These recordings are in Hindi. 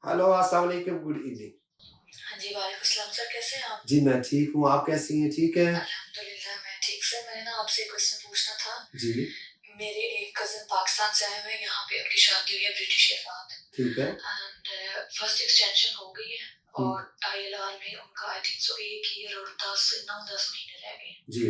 हेलो, अस्सलाम वालेकुम, गुड इवनिंग। हाँ जी, वालेकुम सलाम सर, कैसे हैं आप? जी, मैं ठीक हूँ, आप कैसी हैं, ठीक हैं? अल्हम्दुलिल्लाह मैं ठीक। सर मैंने ना आपसे एक क्वेश्चन पूछना था। जी, मेरे एक कज़िन पाकिस्तान से आए हुए हैं, यहाँ पे उनकी शादी हुई है ब्रिटिश के साथ ठीक है। एंड फर्स्ट एक्सटेंशन हो गई है हुँ, और आईएलआर में उनका आई थिंक सो 1 ईयर और 9-10 महीने रह गए हैं। जी,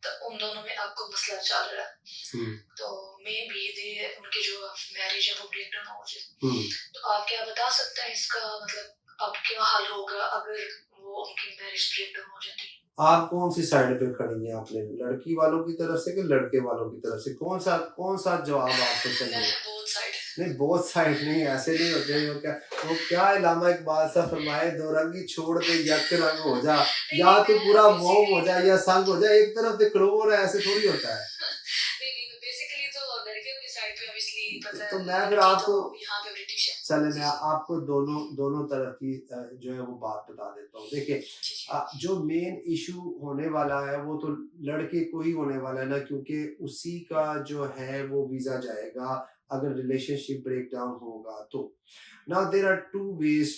तो उन दोनों में अब कोई मसला चल रहा है। हुँ, तो मे बी दे उनकी जो मैरिज है वो ब्रेक डाउन हो जाए। हुँ। तो आप क्या बता सकते हैं इसका मतलब अब क्या हल होगा अगर वो उनकी मैरिज ब्रेक डाउन हो जाती है? आप कौन-सी साइड पे खड़ी हैं आपने लड़की वालों की तरफ से कि लड़के वालों की तरफ से? कौन-सा जवाब आपको मैं चाहिए? Both side. नहीं, बोथ साइड नहीं, ऐसे नहीं होते। वो क्या इल्हामा इकबाल साहब फरमाए, दो रंगी छोड़ दे यक रंग हो जा, नहीं, या नहीं, तो मैं पूरा मोम हो बेसिकली जा या संग हो जा, एक तरफ से खड़ो हो रहा है, ऐसे थोड़ी होता है। नहीं, नहीं, बेसिकली तो लड़के वाली साइड पे ऑब्वियसली पता तो है मैं फिर लड़की तो आपको यहाँ पे ब्रिटिश है। चले जी, मैं जी। आपको दोनों दोनों तरफ की जो है वो बात बता देता हूँ। देखिए, जी, जी। जो मेन इशू होने वाला है वो तो लड़के को ही होने वाला है ना, क्योंकि उसी का जो है वो वीज़ा जाएगा अगर रिलेशनशिप ब्रेक डाउन होगा तो। नाउ देयर आर 2 वेज़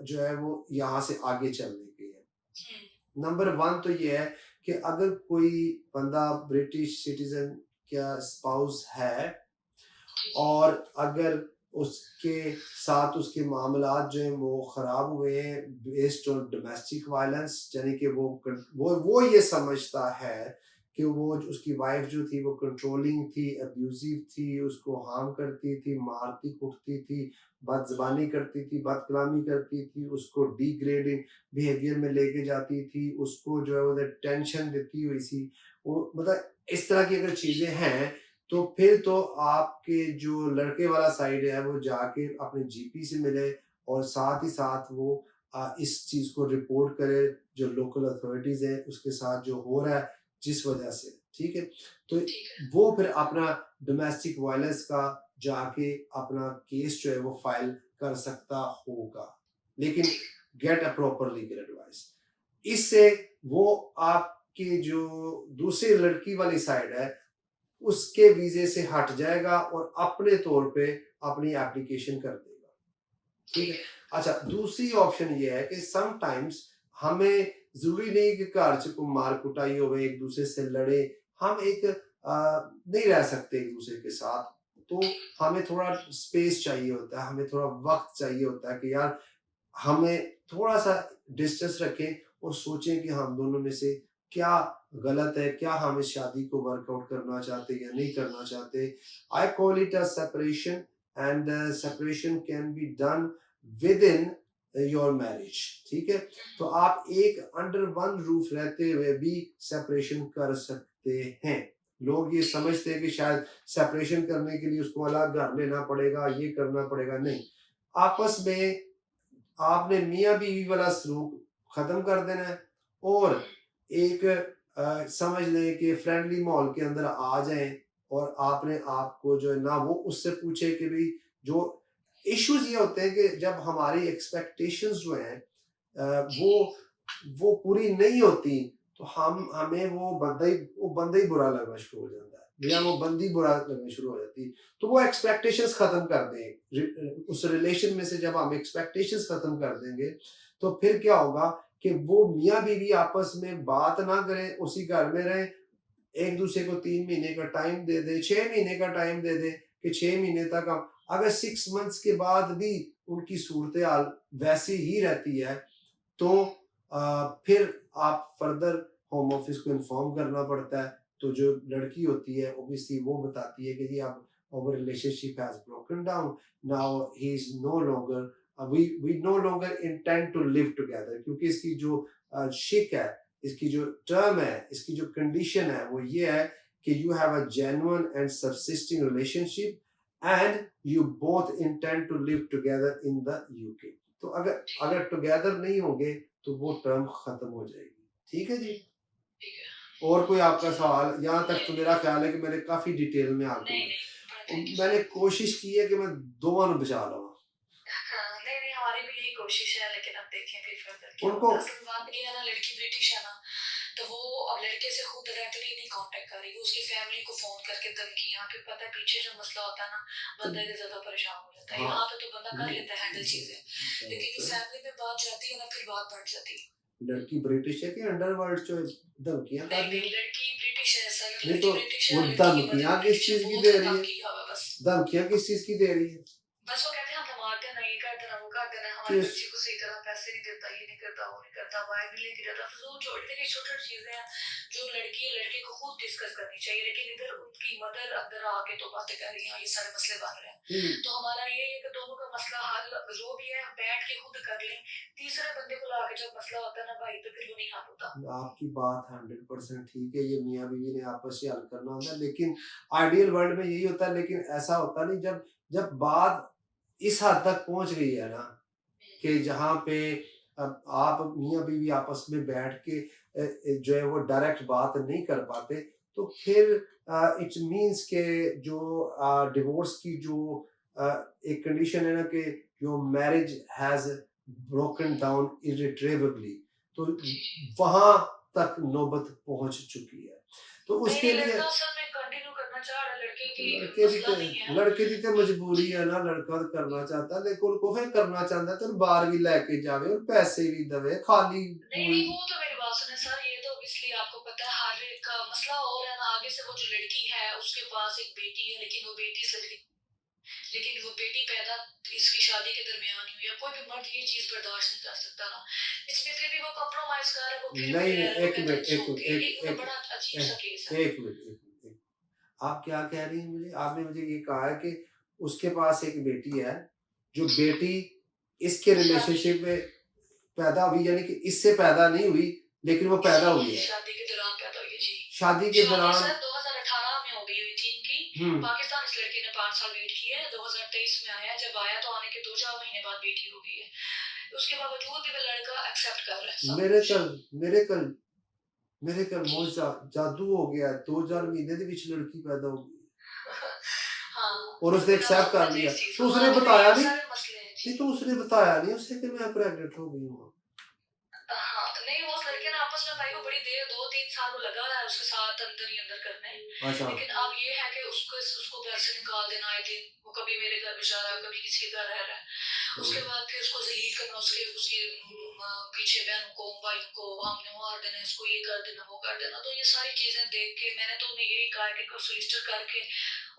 जो है वो यहाँ से आगे चलने के हैं। हुँ, नंबर 1 तो ये है कि अगर कोई बंदा ब्रिटिश सिटीज़न का स्पाउस है जी, जी। और अगर उसके साथ उसके मामलात जो हैं वो ख़राब हुए हैं बेस्ड ऑन डोमेस्टिक वायलेंस, यानी कि वो ये समझता है कि वो उसकी वाइफ जो थी वो कंट्रोलिंग थी, अब्यूज़िव थी, उसको हार्म करती थी, मारती कूटती थी, बदज़ुबानी करती थी, बदकलामी करती थी, उसको डिग्रेडिंग बिहेवियर में लेके जाती थी, उसको जो है वो टेंशन देती हुई थी। वो मतलब इस तरह की अगर चीज़ें हैं तो फिर तो आपके जो लड़के वाला साइड है वो जाके अपने जीपी से मिले और साथ ही साथ वो इस चीज़ को रिपोर्ट करे जो लोकल अथॉरिटीज़ है उसके साथ जो हो रहा है जिस वजह से, ठीक है? तो ठीक है, वो फिर अपना डोमेस्टिक वायलेंस का जाके अपना केस जो है वो फाइल कर सकता होगा। लेकिन ठीक है, get a proper legal advice. इससे वो आपकी जो दूसरी लड़की वाली साइड है उसके वीज़े से हट जाएगा और अपने तौर पे अपनी एप्लीकेशन कर देगा। ठीक ठीक है? है। अच्छा, दूसरी ऑप्शन ये है कि समटाइम्स हमें ज़रूरी नहीं कि घर च कोई मार-कुटाई होवे, एक-दूसरे से लड़े, हम एक नहीं रह सकते एक-दूसरे के साथ, तो हमें थोड़ा स्पेस चाहिए होता है, हमें थोड़ा वक़्त चाहिए होता है कि यार हमें थोड़ा-सा डिस्टेंस रखें और सोचें कि हम दोनों में से क्या गलत है, क्या हम इस शादी को वर्कआउट करना चाहते हैं या नहीं करना चाहते। I call it a separation and separation can be done within your marriage, ठीक है? तो आप एक अंडर वन रूफ रहते हुए भी सेपरेशन कर सकते हैं। लोग ये ठीक है, समझते हैं कि शायद सेपरेशन करने के लिए उसको अलग घर लेना पड़ेगा, ये करना पड़ेगा, नहीं। आपस में आपने मियाँ बीवी वाला सलूक खत्म कर देना है और एक समझ लें कि फ्रेंडली माहौल के अंदर आ जाएं और आपने आपको जो है ना वो उससे पूछे कि भाई जो इश्यूज ये होते हैं कि जब हमारी एक्सपेक्टेशंस जो हैं जी, वो पूरी नहीं होती तो हमें वो बंदा ही बुरा लगना शुरू हो जाता है या वो बंदी बुरा लगना शुरू हो जाती है। तो वो एक्सपेक्टेशंस खत्म कर दें उस रिलेशन में से जब हम एक्सपेक्टेशंस खत्म कर देंगे तो फिर क्या होगा कि वो मियाँ बीवी आपस में बात ना करें, उसी घर में रहें, एक दूसरे को 3 महीने का टाइम दे दे, 6 महीने का टाइम दे दे कि 6 महीने तक हम अगर 6 मंथ्स के बाद भी उनकी सूरत हाल वैसी ही रहती है तो फिर आप फर्दर होम ऑफिस को इन्फॉर्म करना पड़ता है। तो जो लड़की होती है ऑब्वियसली वो बताती है कि जी अब our relationship has broken down. Now he is no longer we no longer intend to live together क्योंकि इसकी जो शिक है, इसकी जो टर्म है, इसकी जो कंडीशन है वो ये है कि you have a genuine and subsisting relationship and you both intend to live together in the UK. तो अगर अगर टुगेदर नहीं होंगे तो वो टर्म खत्म हो जाएगी। ठीक है जी? ठीक है। और कोई आपका सवाल? यहाँ तक नहीं, तो नहीं, मेरा ख्याल है कि मैंने काफ़ी डिटेल में आपको नहीं, नहीं, बड़ा थैंक यू सर। मैंने कोशिश की है कि मैं दोवां नू बचा लवां। हाँ, नहीं, नहीं, हमारी भी यही कोशिश है लेकिन अब देखें फिर फर्दर क्या उनको होता है। असल में बात ये है ना लड़की ब्रिटिश है ना, तो वो अब लड़के से खुद डायरेक्टली नहीं कांटेक्ट कर रही, वो उसकी फैमिली को फ़ोन करके धमकियाँ, फिर पता है पीछे जो मसला होता है ना, तो बंदा इधर ज़्यादा परेशान हो जाता है। हाँ, यहाँ पे तो बंदा कर वो लेता है हैंडल चीज़ें, लेकिन जो बस फैमिली में बात जाती है ना, फिर बात बढ़ जाती है। लड़की ब्रिटिश है कि अंडरवर्ल्ड जो धमकियां कर नहीं, रही नहीं, है। लड़की ब्रिटिश है सर, नहीं तो लड़की ब्रिटिश वो है, लड़की की मदर धमकियां भी किस ब्रिटिश है, चीज की बहुत दे ज़्यादा रही काम है? किया हुआ है बस। धमकियां किस चीज की दे रही है? बस वो कहते हैं हम मार देना, ये कर देना, वो कर देना, कि हमारी उस बच्ची को सही तरह पैसे नहीं देता, ये नहीं करता, वो नहीं करता, बाहर नहीं लेके जाता। तो वो देखिए छोटी-छोटी चीज़ें हैं जो लड़की लड़के को खुद डिस्कस करनी चाहिए, लेकिन इधर उनकी मदर अंदर आके तो बातें कर रही हैं, ये सारे मसले बन रहे हैं। नहीं, तो हमारा ये है कि दोनों का मसला हल जो भी है बैठ के खुद कर लें। तीसरे बंदे को लाके जब मसला होता है ना भाई, तो फिर वो नहीं हल होता। आपकी बात 100% ठीक है, ये मियाँ बीवी ने आपस में हल करना होता है, लेकिन आइडियल वर्ल्ड में यही होता है, लेकिन ऐसा होता नहीं। जब जब बात इस हद तक पहुंच गई है ना कि जहाँ पे अब आप मियाँ बीवी आपस में बैठ के जो है वो डायरेक्ट बात नहीं कर पाते, तो फिर इट मीन्स के जो डिवोर्स की जो एक कंडीशन है ना कि जो मैरिज हैज ब्रोकन डाउन इरिट्रेवेबली, तो जी, जी। वहां तक नौबत पहुंच चुकी है। तो नहीं, उसके नहीं, लिए लड़का असल में कंटिन्यू करना चाह रहा है, लड़के की लड़के भी तो मसला नहीं है। लड़के की तो मजबूरी है ना, लड़का तो करना चाहता है, लेकिन उनको फिर करना चाहता है तो बाहर भी लेके जावे और पैसे भी दवे खाली नहीं, पूरी। नहीं, वो तो मेरी बात सुने सर, ये तो ऑब्वियसली आपको पता है हर एक का मसला और है ना, आगे से वो जो लड़की है उसके पास एक बेटी है, लेकिन वो बेटी इस लड़की लेकिन वो बेटी पैदा इसकी शादी के दरमियान ही हुई है। कोई भी मर्द ये चीज़ बर्दाश्त नहीं कर सकता ना। इसमें फिर भी वो कॉम्प्रोमाइज़ कर रहा है, वो फिर भी नहीं रह नहीं, रहा है, वो एक कहता है मिनट, इट्स एक मिनट, ओके। ये मतलब बड़ा अजीब-सा केस है। एक मिनट, एक मिनट, आप क्या कह रही हैं? मुझे आपने मुझे ये कहा है कि उसके पास एक बेटी है, जो बेटी इसके शादी रिलेशनशिप में पैदा हुई, यानी कि इससे पैदा नहीं हुई, लेकिन वो पैदा हुई है शादी के दौरान पैदा हुई है, जी। शादी के शादी दौरान। सर 2018 में हो गई हुई थी इनकी। हम्म। पाकिस्तान इस लड़की ने 5 साल वेट किया है, 2023 में आया है। जब आया तो आने के 2-4 महीने बाद बेटी हो गई है। उसके बावजूद भी वो लड़का एक्सेप्ट कर रहा है सब मेरे कुछ। कल मेरे कल मेरे कल जी। मौजा जादू हो गया, 2000 महीने ਦੇ ਵਿੱਚ लड़की पैदा हो गई हाँ, और उसने बड़ा एक्सेप्ट कर लिया। अजीब चीज़ तो उसने समाज में बताया ये नहीं। सारे मसले हैं, जी। नहीं तो उसने बताया नहीं उसे कि मैं प्रेग्नेंट हो गई हूँ। हाँ, नहीं वो उस लड़के ने आपस में भाई को बड़ी देर 2-3 साल वो लगा रहा है उसके साथ अंदर ही अंदर करने। अच्छा। लेकिन अब ये है कि उसको घर से निकाल देना आए दिन, वो कभी मेरे घर पे जा रहा है, कभी किसी के घर रह रहा है। उसके बाद फिर उसको ज़लील करना, उसके उसके पीछे बहनों को, भाइयों को हमने मार देना, इसको ये कर देना, वो कर देना। तो ये सारी चीज़ें देख के मैंने तो उन्हें यही कहा कि सोलिसिटर करके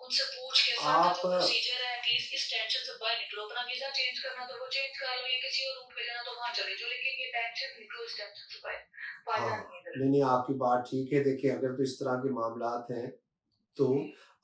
उनसे पूछ के फर्दर आप जो प्रोसीजर है एटलीस्ट इस टेंशन से बाहर निकलो। अपना वीज़ा चेंज करना तो वो चेंज कर लो, या किसी और रूट पे जाना तो वहाँ चले जाओ, लेकिन ये टेंशन निकलो इस टेंशन से बाहर। हाँ, फायदा नहीं है इधर। नहीं नहीं, आपकी बात ठीक है। देखिए, अगर तो इस तरह के मामलात हैं तो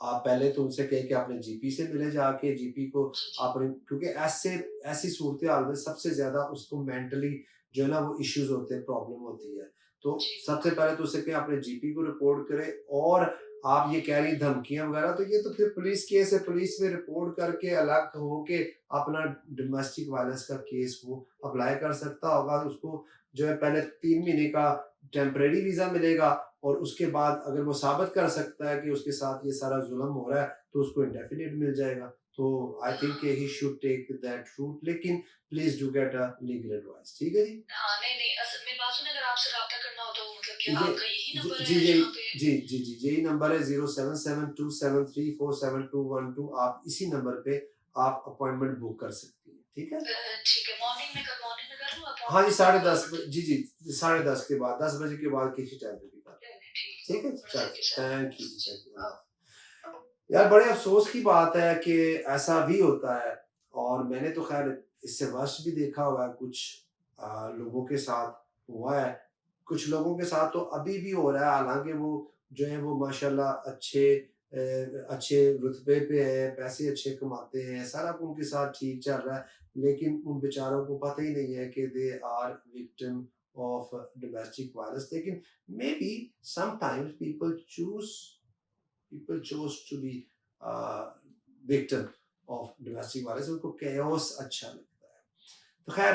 आप पहले तो उनसे कहें कि अपने जीपी से मिले जाके, जीपी को जी, जी। आपने, क्योंकि ऐसे ऐसी सूरत हाल में सबसे ज्यादा उसको मेंटली जो है ना वो इश्यूज होते हैं, प्रॉब्लम होती है। तो जी, सबसे बिल्कुल। पहले तो उसे कहें अपने जीपी को रिपोर्ट करें। और आप ये कह रही धमकियां वगैरह, तो ये तो फिर पुलिस केस है, पुलिस में रिपोर्ट करके अलग होके अपना डोमेस्टिक वायलेंस का केस वो अप्लाई कर सकता होगा। उसको जो है पहले 3 महीने का टेम्परेरी वीजा मिलेगा, और उसके बाद अगर वो साबित कर सकता है कि उसके साथ ये सारा जुल्म हो रहा है, तो उसको इंडेफिनिट मिल जाएगा। तो आई थिंक हाँ। He should take that route, लेकिन please do get a legal advice. ठीक है जी। हाँ, नहीं, नहीं, मेरी बात सुनिए, अगर आपसे राब्ता करना हो तो मतलब क्या ये आपका यही जी नंबर जी है जी जहाँ पे? जी जी जी यही नंबर है, 0772734712। आप इसी नंबर पे आप अपॉइंटमेंट बुक कर सकती हैं। ठीक है। ठीक है, मॉर्निंग में कर लूँ हाँ जी, अपॉइंटमेंट या 10:30 फिर? जी जी, 10:30 के बाद, 10 बजे के बाद किसी टाइम पे भी कर। नहीं, नहीं, ठीक है, ठीक है, बड़ा चल, thank you sir. Thank you, thank you. हाँ। यार बड़े अफसोस की बात है कि ऐसा भी होता है, और मैंने तो खैर इससे वर्ष भी देखा हुआ है, कुछ लोगों के साथ हुआ है, कुछ लोगों के साथ तो अभी भी हो रहा है। हालांकि वो जो है वो माशाल्लाह अच्छे रुतबे पे है, पैसे अच्छे कमाते हैं, सारा उनके साथ ठीक चल रहा है, लेकिन उन बेचारों को पता ही नहीं है कि they are victim of domestic violence. लेकिन maybe sometimes people chose to be victim of domestic violence, उनको chaos अच्छा लगता है। तो खैर